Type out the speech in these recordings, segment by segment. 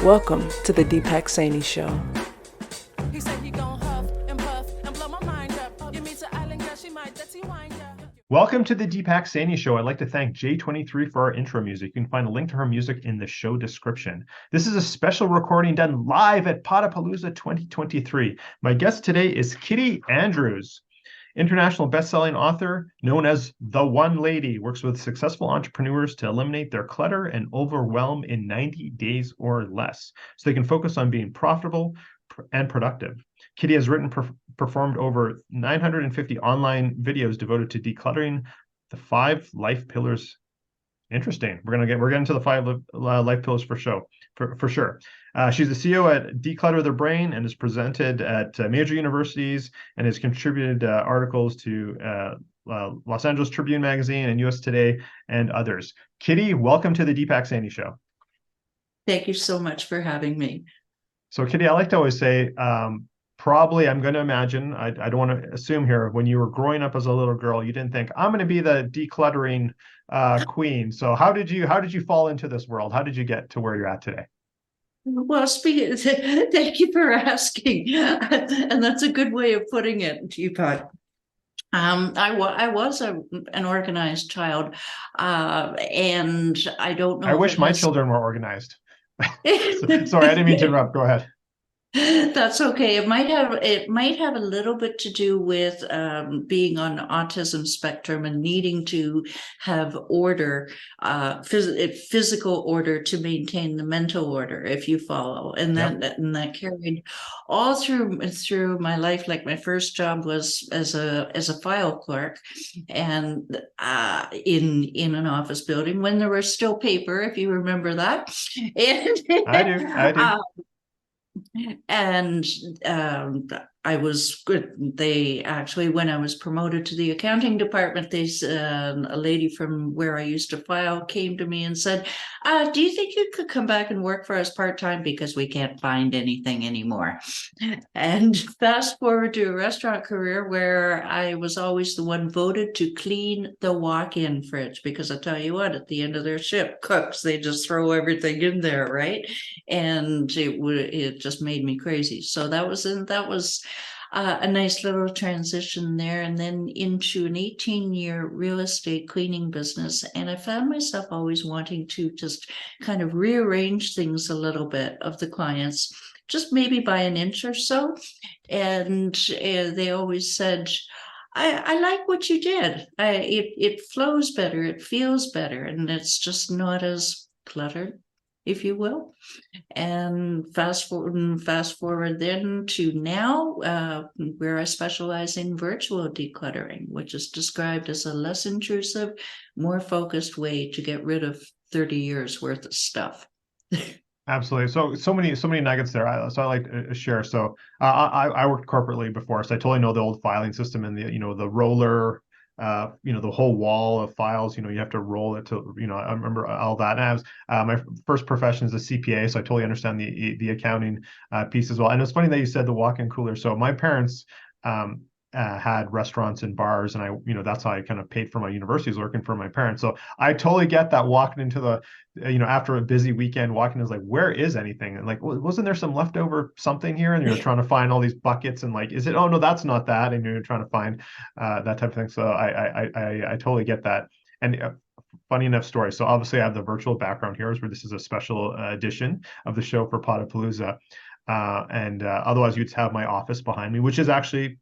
Welcome to the Deepak Saini Show. He said he gon' huff and puff and blow my mind up. You meet the island girl, she might dirty wine up. Welcome to the Deepak Saini Show. I'd like to thank Jxxiii for our intro music. You can find a link to her music in the show description. This is a special recording done live at Potapalooza 2023. My guest today is Kitti Andrews, international best-selling author known as The One Lady, works with successful entrepreneurs to eliminate their clutter and overwhelm in 90 days or less so they can focus on being profitable and productive. Kitti has written, performed over 950 online videos devoted to decluttering the 5 life pillars. Interesting. We're getting into the 5 life pillars for sure. She's the CEO at Declutter the Brain and is presented at major universities and has contributed articles to Los Angeles Tribune magazine and US Today and others. Kitti, welcome to the Deepak Saini Show. Thank you so much for having me. So Kitti, I like to always say, probably, I'm going to imagine, I don't want to assume here, when you were growing up as a little girl, you didn't think, I'm going to be the decluttering queen. So how did you fall into this world? How did you get to where you're at today? Well, thank you for asking. And that's a good way of putting it, Deepak. I was an organized child, and I don't know. I wish my children were organized. Sorry, I didn't mean to interrupt. Go ahead. That's okay. It might have a little bit to do with being on autism spectrum and needing to have order, physical order to maintain the mental order, if you follow. And that carried all through my life. Like my first job was as a file clerk, and in an office building when there was still paper, if you remember that. And I do. And I was good. They actually, when I was promoted to the accounting department, a lady from where I used to file came to me and said, do you think you could come back and work for us part-time because we can't find anything anymore? And fast forward to a restaurant career where I was always the one voted to clean the walk-in fridge, because I tell you what, at the end of their shift, cooks, they just throw everything in there, right? And it just made me crazy. So that was a nice little transition there, and then into an 18-year real estate cleaning business. And I found myself always wanting to just kind of rearrange things a little bit of the clients, just maybe by an inch or so. And they always said, I like what you did. It flows better, it feels better, and it's just not as cluttered, if you will. And fast forward then to now, where I specialize in virtual decluttering, which is described as a less intrusive, more focused way to get rid of 30 years worth of stuff. Absolutely. So many nuggets there. So I like to share. So I worked corporately before, so I totally know the old filing system and the roller. The whole wall of files, you have to roll it to, I remember all that. And I was, my first profession is a CPA, so I totally understand the accounting piece as well. And it's funny that you said the walk-in cooler. So my parents had restaurants and bars, and that's how I kind of paid for my university, is working for my parents. So I totally get that, walking into the, after a busy weekend, walking is like, where is anything? And like, wasn't there some leftover something here? And you're trying to find all these buckets, and like, is it, oh no, that's not that. And you're trying to find that type of thing. So I totally get that. And funny enough story. So obviously I have the virtual background here, where this is a special edition of the show for Potapalooza. Otherwise you'd have my office behind me, which is actually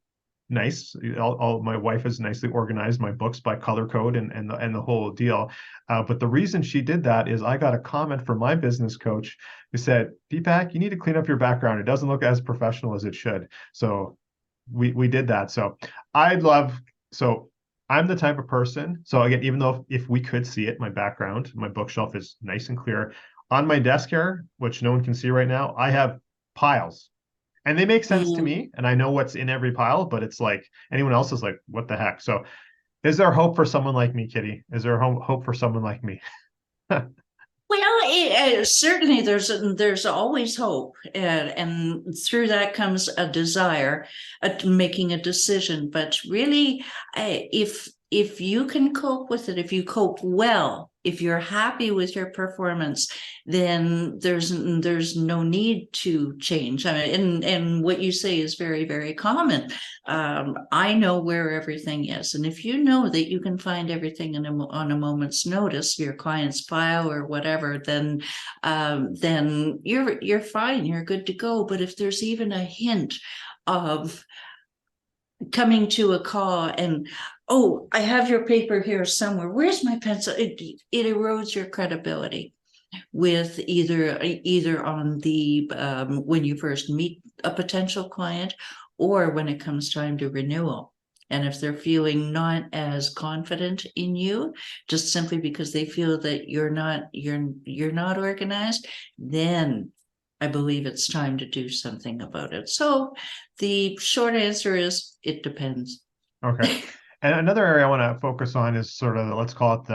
nice. My wife has nicely organized my books by color code and the whole deal. But the reason she did that is I got a comment from my business coach who said, Deepak, you need to clean up your background. It doesn't look as professional as it should. So we did that. So I'm the type of person. So again, even though if we could see it, my background, my bookshelf is nice and clear. On my desk here, which no one can see right now, I have piles. And they make sense to me, and I know what's in every pile, but it's like anyone else is like, what the heck? So is there hope for someone like me, Kitti? Is there hope for someone like me? Well, certainly there's always hope, and through that comes a desire, making a decision. But really, if if you can cope with it, if you cope well, if you're happy with your performance, then there's no need to change. I mean, and what you say is very, very common. I know where everything is, and if you know that you can find everything on a moment's notice, your client's file or whatever, then you're fine. You're good to go. But if there's even a hint of coming to a call and, oh, I have your paper here somewhere, where's my pencil? It erodes your credibility with either on the when you first meet a potential client, or when it comes time to renewal. And if they're feeling not as confident in you, just simply because they feel that you're not organized, then I believe it's time to do something about it. So the short answer is it depends. Okay. And another area I want to focus on is sort of, let's call it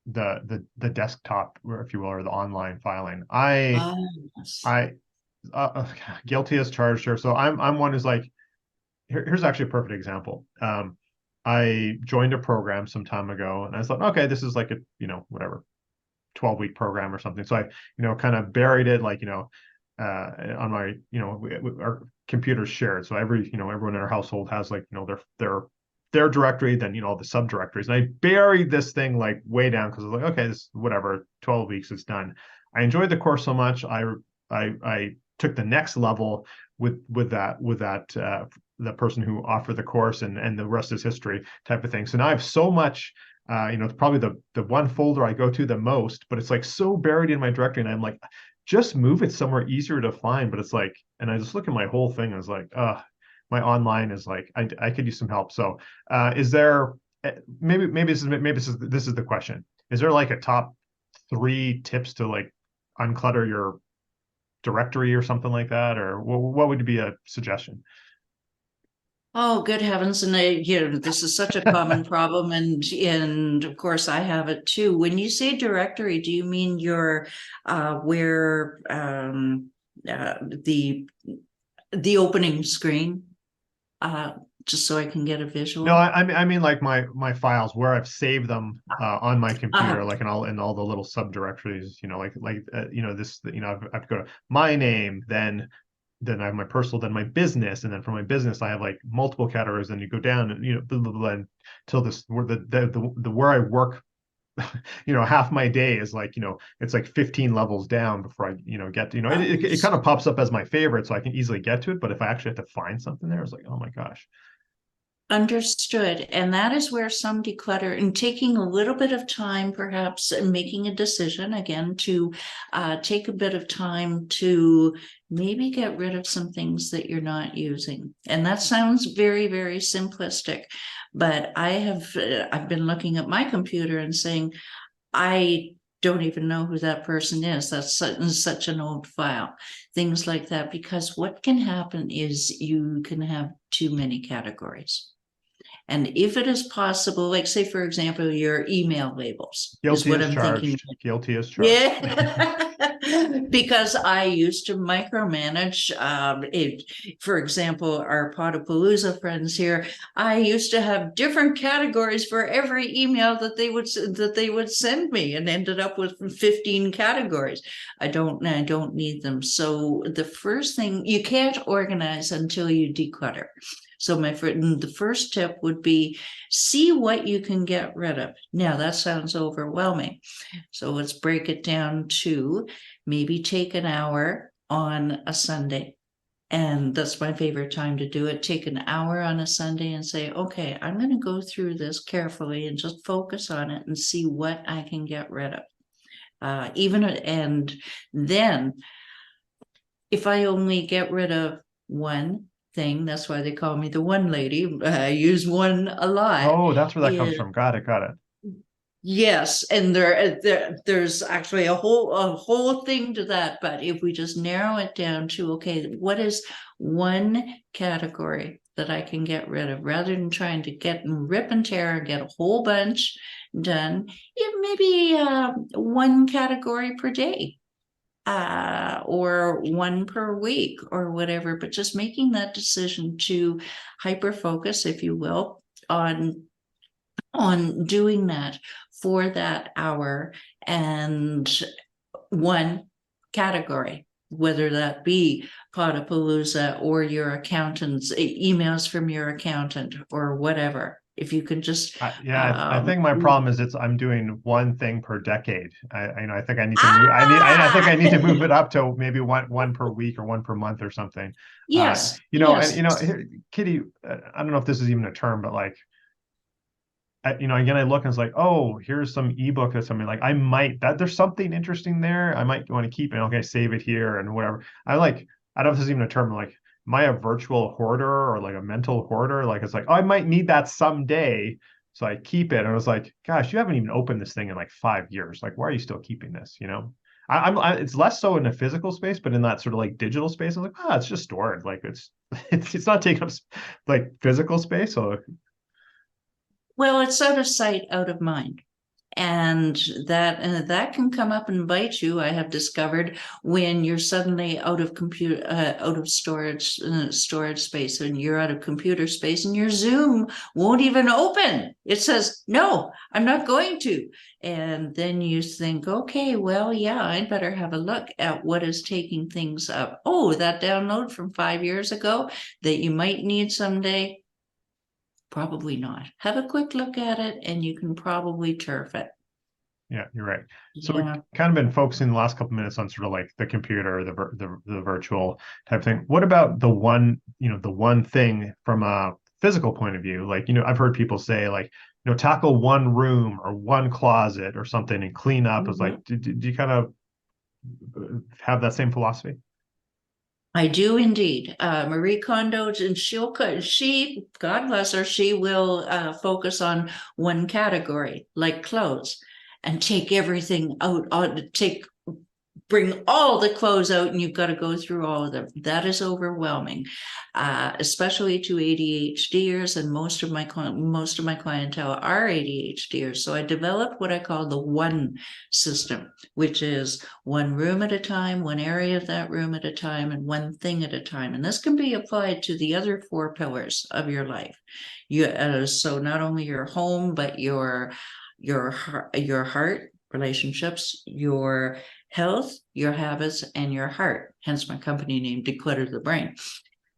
the desktop, or if you will, or the online filing. Yes. Guilty as charged here. So I'm one who's like, here's actually a perfect example. I joined a program some time ago, and I thought, okay, this is like a, whatever, 12-week program or something. So I, kind of buried it, like, on my, our computers shared. So everyone in our household has, like, their directory, then, all the subdirectories. And I buried this thing like way down, because I was like, okay, this, whatever, 12 weeks, it's done. I enjoyed the course so much. I took the next level with that the person who offered the course, and the rest is history type of thing. So now I have so much, it's probably the one folder I go to the most, but it's like so buried in my directory, and I'm like, just move it somewhere easier to find. But it's like, and I just look at my whole thing, I was like, my online is like, I could use some help. So is there, maybe this is the question. Is there like a top 3 tips to like unclutter your directory or something like that? Or what would be a suggestion? Oh, good heavens. And this is such a common problem. And of course I have it too. When you say directory, do you mean your where the opening screen? Just so I can get a visual. No, I mean like my files, where I've saved them on my computer, like in all the little subdirectories, this, I've got my name, then I have my personal, then my business, and then for my business I have like multiple categories. Then you go down and blah, blah, blah, until this, where the where I work, half my day is like, it's like 15 levels down before I get to, it kind of pops up as my favorite, so I can easily get to it. But if I actually have to find something there, it's like, oh my gosh. Understood. And that is where some declutter, and taking a little bit of time, perhaps, and making a decision again to take a bit of time to maybe get rid of some things that you're not using. And that sounds very, very simplistic, but I've been looking at my computer and saying, I don't even know who that person is. That's such an old file, things like that. Because what can happen is you can have too many categories. And if it is possible, like say, for example, your email labels. Guilty is what as I'm charged. thinking. Guilty as charged. Yeah. Because I used to micromanage for example, our Potapalooza friends here, I used to have different categories for every email that they would send me, and ended up with 15 categories. I don't need them. So the first thing, you can't organize until you declutter. So the first tip would be, see what you can get rid of. Now that sounds overwhelming. So let's break it down to maybe take an hour on a Sunday. And that's my favorite time to do it. Take an hour on a Sunday and say, okay, I'm going to go through this carefully and just focus on it and see what I can get rid of. And then if I only get rid of one thing, that's why they call me the one lady. I use one a lot. Oh, that's where that comes from. Got it. Yes, and there's actually a whole thing to that. But if we just narrow it down to, okay, what is one category that I can get rid of, rather than trying to get and rip and tear and get a whole bunch done, maybe one category per day. Or one per week or whatever, but just making that decision to hyper focus, if you will, on on doing that for that hour and one category, whether that be Potapalooza or your accountant's emails from your accountant or whatever. If you can just I think my problem is I'm doing one thing per decade. I think I need to move. I think I need to move it up to maybe one per week or one per month or something. yes, And yes. here, Kitti, I don't know if this is even a term, but like, again, I look and it's like, oh, here's some ebook or something. Like, I might there's something interesting there. I might want to keep it. Okay, save it here and whatever. I don't know if this is even a term. Like, am I a virtual hoarder or like a mental hoarder? Like, it's like, oh, I might need that someday, so I keep it. And I was like, gosh, you haven't even opened this thing in like 5 years. Like, why are you still keeping this? It's less so in a physical space, but in that sort of like digital space, I'm like, it's just stored. Like, it's not taking up like physical space. So Well, it's out of sight, out of mind. And that can come up and bite you. I have discovered when you're suddenly out of storage space, and you're out of computer space, and your Zoom won't even open. It says, "No, I'm not going to." And then you think, "Okay, well, yeah, I'd better have a look at what is taking things up." Oh, that download from 5 years ago that you might need someday. Probably not. Have a quick look at it and you can probably turf it. yeah, you're right. So Yeah. we've kind of been focusing the last couple minutes on sort of like the computer, the virtual type thing. What about the one thing from a physical point of view? Like, I've heard people say like, tackle one room or one closet or something and clean up. It's Mhm. like, do you kind of have that same philosophy? I do indeed. Marie Kondo, and God bless her, she will focus on one category, like clothes, and take everything out, bring all the clothes out, and you've got to go through all of them. That is overwhelming, especially to ADHDers, and most of my clientele are ADHDers. So I developed what I call the one system, which is one room at a time, one area of that room at a time, and one thing at a time. And this can be applied to the other four pillars of your life. So not only your home, but your heart, relationships, your health, your habits, and your heart. Hence my company name, Declutter the Brain.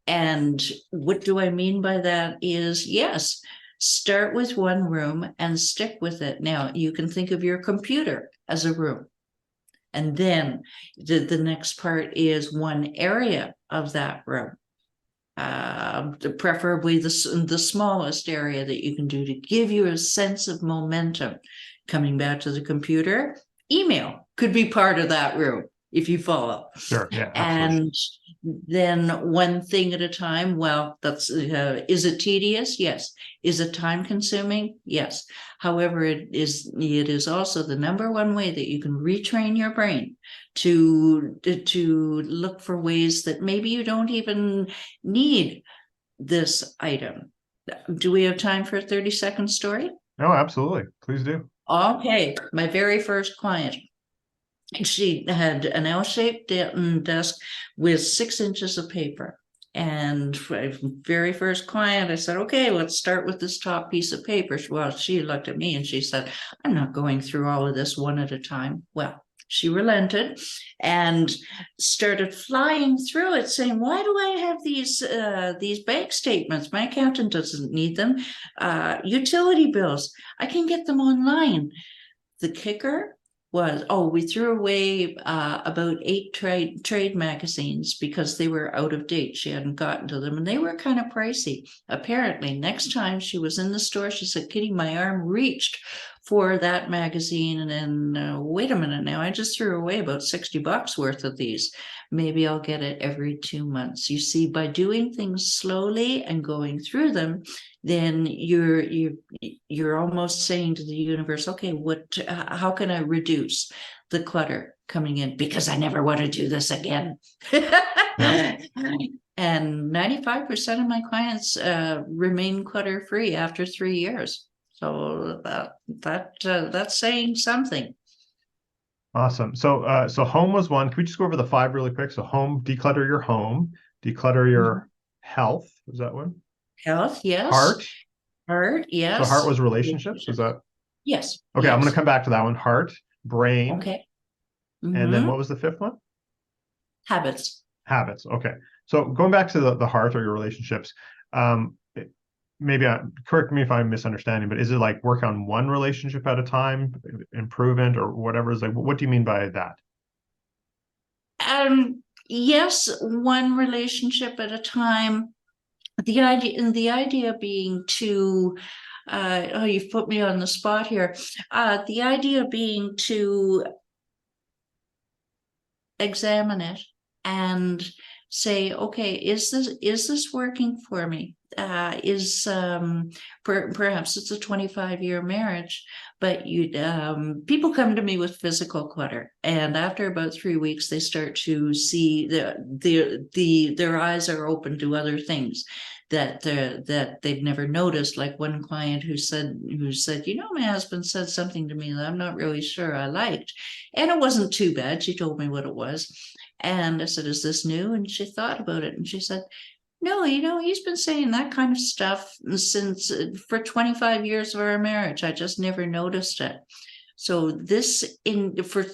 And what do I mean by that is, yes, start with one room and stick with it. Now, you can think of your computer as a room. And then the next part is one area of that room. Preferably the smallest area that you can do to give you a sense of momentum. Coming back to the computer, email could be part of that room if you follow. Sure. Yeah, absolutely. And then one thing at a time. Well, that's is it tedious? Yes. Is it time consuming? Yes. However, it is also the number one way that you can retrain your brain to look for ways that maybe you don't even need this item. Do we have time for a 30-second story? No, absolutely. Please do. Okay, my very first client. She had an L-shaped desk with 6 inches of paper. And for my very first client, I said, okay, let's start with this top piece of paper. Well, she looked at me and she said, I'm not going through all of this one at a time. Well, she relented and started flying through it, saying, why do I have these bank statements? My accountant doesn't need them. Utility bills, I can get them online. The kicker was, we threw away about 8 trade magazines because they were out of date. She hadn't gotten to them and they were kind of pricey. Apparently, next time she was in the store, she said, Kitti, my arm reached for that magazine. And then, wait a minute now, I just threw away about $60 worth of these. Maybe I'll get it every 2 months. You see, by doing things slowly and going through them, then you're almost saying to the universe, okay, how can I reduce the clutter coming in, because I never want to do this again. Yeah. And 95% of my clients remain clutter free after 3 years. So that's saying something. Awesome. So home was one. Can we just go over the 5 really quick? So home, declutter your home, declutter your health. Was that one? Health, yes. Heart. Heart, yes. So heart was relationships. Is that Yes. okay? I'm going yes. to come back to that one. Heart, brain, Okay. and then Mhm. what was the fifth one? Habits. Habits. Okay. So going back to the heart or your relationships, maybe correct me if I'm misunderstanding, but is it like work on one relationship at a time, improvement or whatever? Is like, what do you mean by that? Yes, one relationship at a time. The idea being to, oh, you've put me on the spot here. The idea being to examine it and say, okay, is this working for me? Perhaps it's a 25-year marriage, but people come to me with physical clutter, and after about 3 weeks, they start to see their eyes are open to other things that they've never noticed. Like one client who said, my husband said something to me that I'm not really sure I liked, and it wasn't too bad. She told me what it was. And I said, is this new? And she thought about it and she said, no, he's been saying that kind of stuff since for 25 years of our marriage. I just never noticed it. So for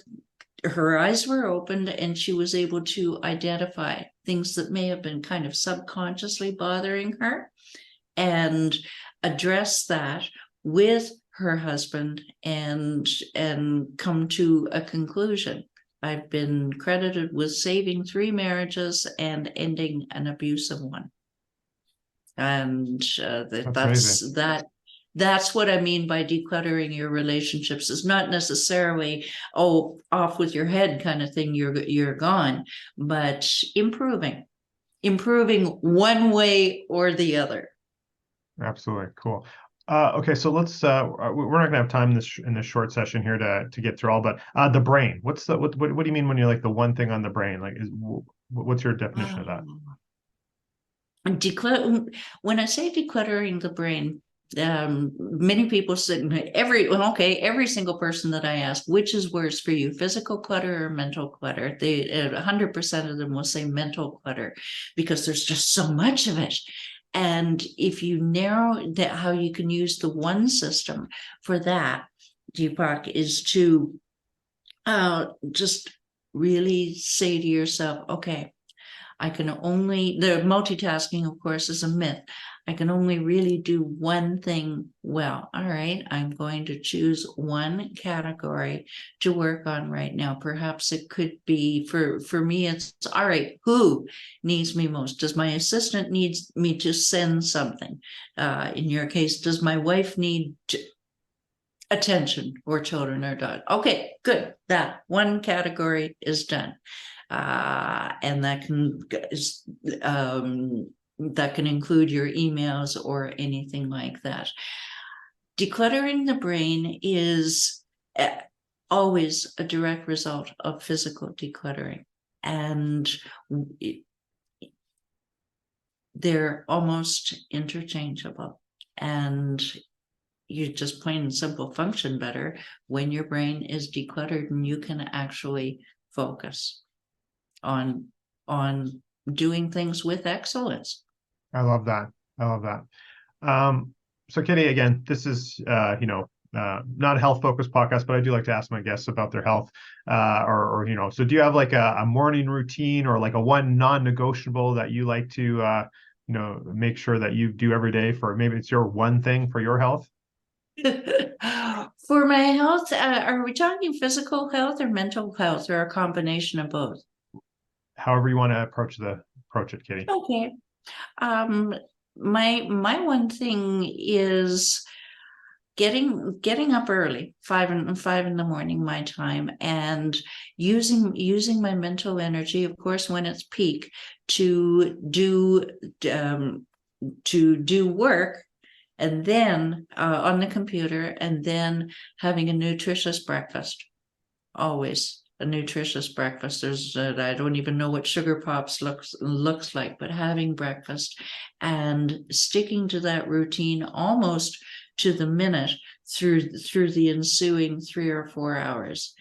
her eyes were opened and she was able to identify things that may have been kind of subconsciously bothering her and address that with her husband and come to a conclusion. I've been credited with saving 3 marriages and ending an abusive one. And amazing. that's what I mean by decluttering your relationships. Is not necessarily, oh, off with your head kind of thing, you're gone, but improving one way or the other. Absolutely. Cool. Okay, so let's we're not gonna have time in this short session here to get through all, but the brain. What do you mean when you're like the one thing on the brain? Like what's your definition of that? When I say decluttering the brain, many people say every single person that I ask, which is worse for you, physical clutter or mental clutter? 100% of them will say mental clutter because there's just so much of it. And if you narrow that, how you can use the one system for that, Deepak, is to just really say to yourself, okay, the multitasking, of course, is a myth. I can only really do one thing well. All right, I'm going to choose one category to work on right now. Perhaps it could be, for me, it's all right, who needs me most? Does my assistant needs me to send something? In your case, does my wife need attention, or children, or dog? Okay, good. That one category is done. And that can include your emails or anything like that. Decluttering the brain is always a direct result of physical decluttering, and they're almost interchangeable. And you just plain and simple function better when your brain is decluttered and you can actually focus on doing things with excellence. I love that. I love that. So Kitti, again, this is not a health focused podcast, but I do like to ask my guests about their health. So do you have like a morning routine or like a one non-negotiable that you like to make sure that you do every day, for maybe it's your one thing for your health? For my health, are we talking physical health or mental health, or a combination of both? However you want to approach it, Kitti. Okay. My one thing is getting up early, 5 in the morning, my time, and using my mental energy, of course, when it's peak, to do work, and then on the computer, and then having a nutritious breakfast. Always a nutritious breakfast. I don't even know what sugar pops looks like, but having breakfast and sticking to that routine almost to the minute through the ensuing 3 or 4 hours.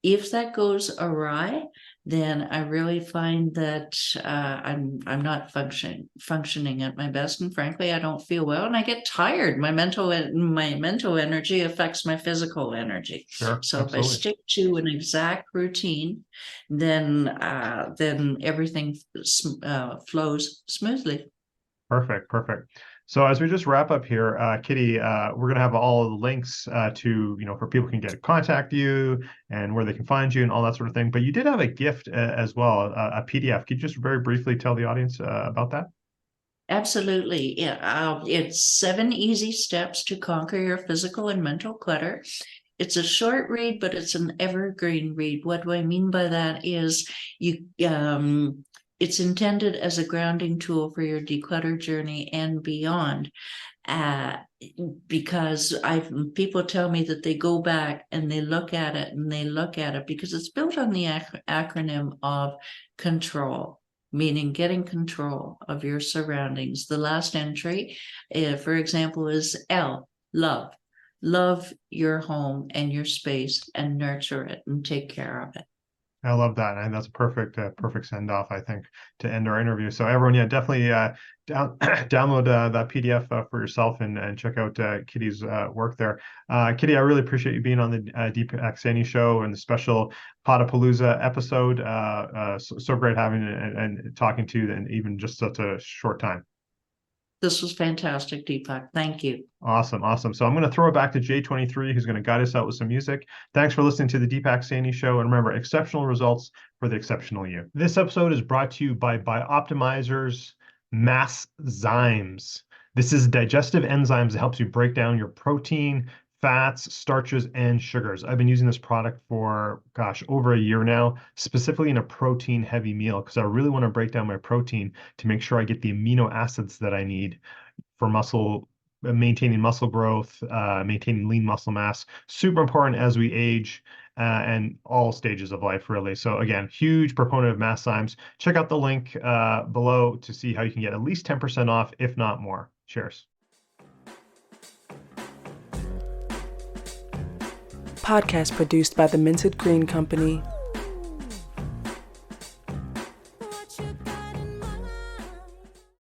If that goes awry, then I really find that I'm not functioning at my best, and frankly, I don't feel well, and I get tired. My mental energy affects my physical energy. Sure, So if I absolutely. stick to an exact routine, then everything flows smoothly. Perfect, perfect. So as we just wrap up here, Kitti, we're gonna have all of the links to, for people can contact you and where they can find you and all that sort of thing. But you did have a gift as well, a PDF. Could you just very briefly tell the audience about that? Absolutely. Yeah. It's 7 easy steps to conquer your physical and mental clutter. It's a short read, but it's an evergreen read. What do I mean by that is it's intended as a grounding tool for your declutter journey and beyond. Uh, because people tell me that they go back and they look at it and they look at it because it's built on the acronym of control, meaning getting control of your surroundings. The last entry, for example, is L, love. Love your home and your space and nurture it and take care of it. I love that, and that's a perfect send off, I think, to end our interview. So everyone, yeah, definitely download that PDF for yourself and check out Kitti's work there. Kitti, I really appreciate you being on the Deepak Saini show and the special Potapalooza episode. So great having and talking to you, and even just such a short time. This was fantastic, Deepak. Thank you. Awesome, awesome. So I'm going to throw it back to Jxxiii, who's going to guide us out with some music. Thanks for listening to the Deepak Saini Show, and remember, exceptional results for the exceptional you. This episode is brought to you by Optimizer's Mass Zymes. This is digestive enzymes that helps you break down your protein, fats, starches, and sugars. I've been using this product for, over a year now, specifically in a protein-heavy meal, because I really want to break down my protein to make sure I get the amino acids that I need for maintaining muscle growth, maintaining lean muscle mass. Super important as we age and all stages of life, really. So again, huge proponent of Mass Zymes. Check out the link below to see how you can get at least 10% off, if not more. Cheers. Podcast produced by the Minted Green Company